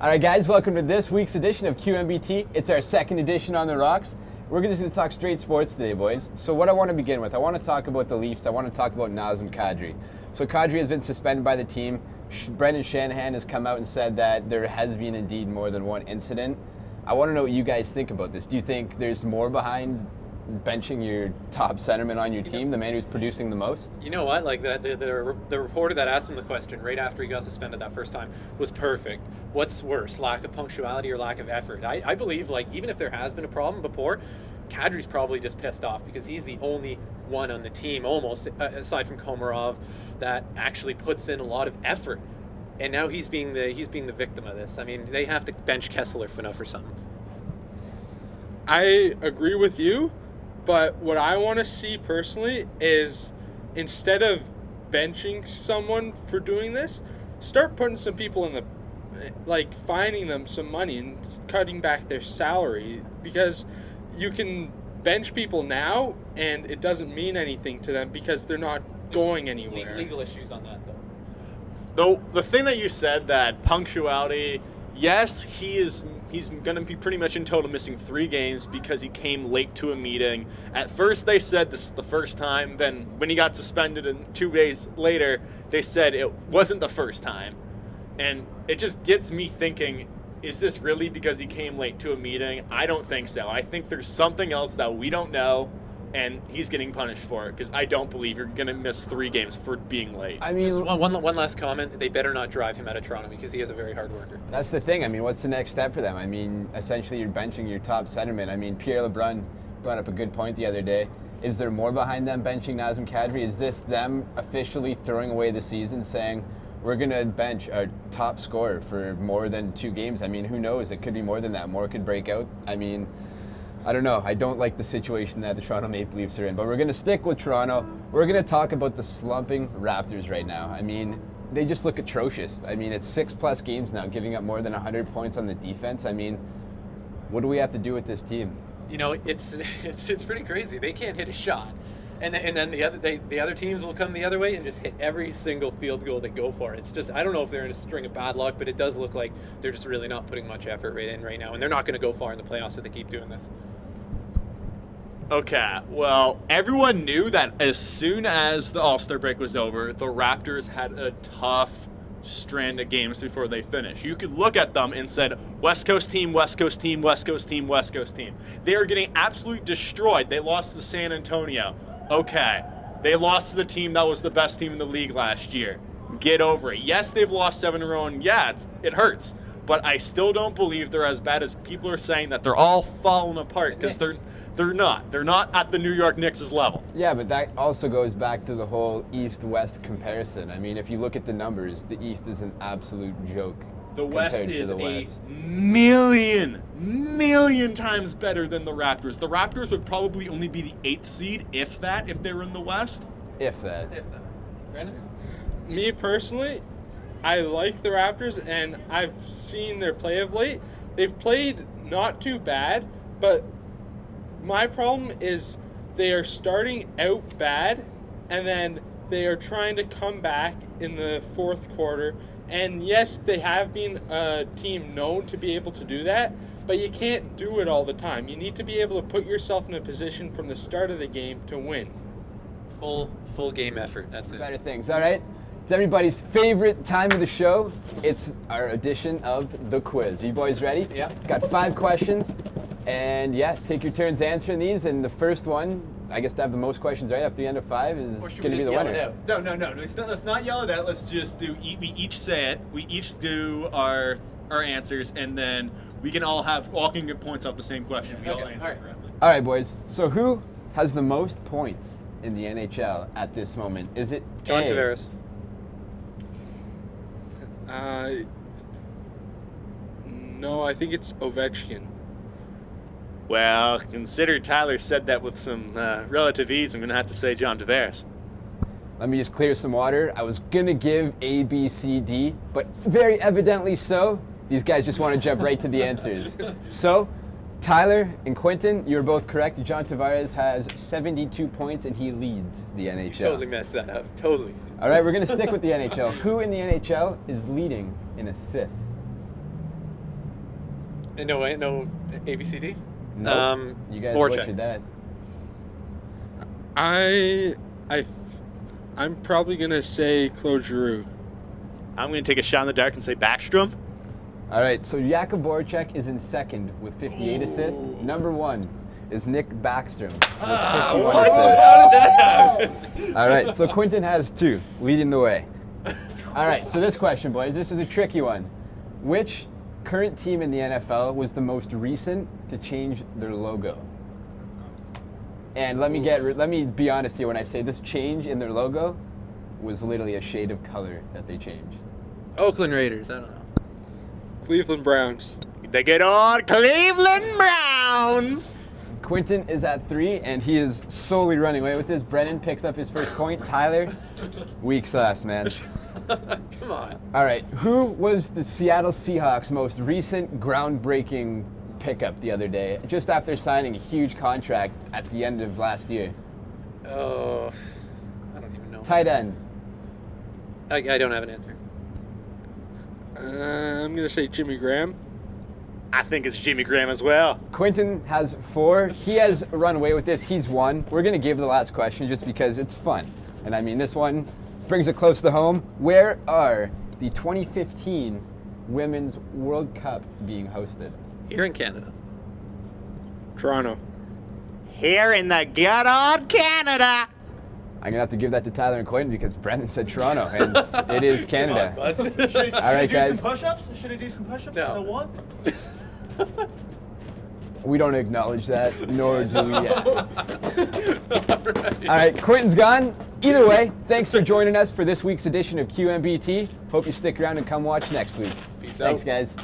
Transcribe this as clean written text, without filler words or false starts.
All right, guys, welcome to this week's edition of QMBT. It's our second edition on the rocks. We're just going to talk straight sports today, boys. So what I want to begin with, I want to talk about the Leafs. I want to talk about Nazem Kadri. So Kadri has been suspended by the team. Brendan Shanahan has come out and said that there has been indeed more than one incident. I want to know what you guys think about this. Do you think there's more behind benching your top centerman on your team, the man who's producing the most? You know what? Like the reporter that asked him the question right after he got suspended that first time was perfect. What's worse, lack of punctuality or lack of effort? I believe, like, even if there has been a problem before, Kadri's probably just pissed off because he's the only one on the team, almost aside from Komarov, that actually puts in a lot of effort. And now he's being the victim of this. I mean, they have to bench Kessler for something. I agree with you. But what I want to see personally is, instead of benching someone for doing this, start putting some people in the, like, finding them some money and cutting back their salary, because you can bench people now and it doesn't mean anything to them because they're not going anywhere. Legal issues on that, though. Though the thing that you said, that punctuality, yes, he's going to be pretty much in total missing 3 games because he came late to a meeting. At first they said this is the first time. Then when he got suspended and 2 days later, they said it wasn't the first time. And it just gets me thinking, is this really because he came late to a meeting? I don't think so. I think there's something else that we don't know, and he's getting punished for it, because I don't believe you're going to miss 3 games for being late. I mean, one last comment. They better not drive him out of Toronto because he is a very hard worker. that's the thing. I mean, what's the next step for them? I mean, essentially you're benching your top centerman. I mean, Pierre LeBrun brought up a good point the other day. Is there more behind them benching Nazem Kadri? Is this them officially throwing away the season, saying we're going to bench our top scorer for more than 2 games? I mean, who knows? It could be more than that. More could break out. I mean, I don't know. I don't like the situation that the Toronto Maple Leafs are in, but we're going to stick with Toronto. We're going to talk about the slumping Raptors right now. I mean, they just look atrocious. I mean, it's 6+ games now, giving up more than 100 points on the defense. I mean, what do we have to do with this team? You know, it's pretty crazy. They can't hit a shot, and then the other teams will come the other way and just hit every single field goal they go for. It's just, I don't know if they're in a string of bad luck, but it does look like they're just really not putting much effort right now, and they're not going to go far in the playoffs if they keep doing this. Okay, well, everyone knew that as soon as the All-Star break was over, the Raptors had a tough strand of games before they finished. You could look at them and said, West Coast team, West Coast team, West Coast team, West Coast team. They are getting absolutely destroyed. They lost to San Antonio. Okay, they lost to the team that was the best team in the league last year. Get over it. Yes, they've lost 7 in a row, and yeah, it hurts. But I still don't believe they're as bad as people are saying, that they're all falling apart, because they're not. They're not at the New York Knicks' level. Yeah, but that also goes back to the whole East-West comparison. I mean, if you look at the numbers, the East is an absolute joke. The West is the West. a million times better than the Raptors. The Raptors would probably only be the 8th seed, if they were in the West. If that. Brandon? Me personally, I like the Raptors, and I've seen their play of late. They've played not too bad, but my problem is they are starting out bad, and then they are trying to come back in the 4th quarter. And yes, they have been a team known to be able to do that, but you can't do it all the time. You need to be able to put yourself in a position from the start of the game to win. Full game effort. That's it. Better things. All right. It's everybody's favorite time of the show. It's our edition of the quiz. Are you boys ready? Yeah. Got 5 questions. And yeah, take your turns answering these. And the first one, I guess to have the most questions right after the end of 5 is going to be the winner. No. Let's not yell it out. Let's just do. We each say it. We each do our answers, and then we can all can get points off the same question. We all answer correctly. All right, boys. So who has the most points in the NHL at this moment? Is it John A, Tavares? No, I think it's Ovechkin. Well, consider Tyler said that with some relative ease. I'm going to have to say John Tavares. Let me just clear some water. I was going to give A, B, C, D, but very evidently so, these guys just want to jump right to the answers. So, Tyler and Quinten, you were both correct. John Tavares has 72 points, and he leads the NHL. You totally messed that up. Totally. All right, we're going to stick with the NHL. Who in the NHL is leading in assists? No, no ABCD. Nope. You guys Voracek. butchered that. I'm probably gonna say Claude Giroux. I'm going to take a shot in the dark and say Backstrom. All right, so Jakub Voracek is in second with 58 assists. Number 1 is Nick Backstrom with 51 assists. How did that happen? All right, so Quinten has 2, leading the way. All right, so this question, boys, this is a tricky one. Which current team in the NFL was the most recent to change their logo? And let me be honest here when I say this change in their logo was literally a shade of color that they changed. Oakland Raiders. I don't know. Cleveland Browns. The good old Cleveland Browns. Quinten is at 3, and he is solely running away with this. Brennan picks up his first point. Tyler, weak sauce, man. Come on. All right, who was the Seattle Seahawks' most recent groundbreaking pickup the other day, just after signing a huge contract at the end of last year? Oh, I don't even know. Tight end. I don't have an answer. I'm gonna say Jimmy Graham. I think it's Jimmy Graham as well. Quinten has 4. He has run away with this. He's 1. We're going to give the last question just because it's fun. And I mean, this one brings it close to home. Where are the 2015 Women's World Cup being hosted? Here in Canada. Toronto. Here in the good old Canada. I'm going to have to give that to Tyler and Quinten because Brendan said Toronto, and it is Canada. All right, guys. Push-ups? Should I do some push-ups? No. Is that one? We don't acknowledge that, nor do we yet. All right, Quinten's gone. Either way, thanks for joining us for this week's edition of QMBT. Hope you stick around and come watch next week. Peace Thanks, out. guys.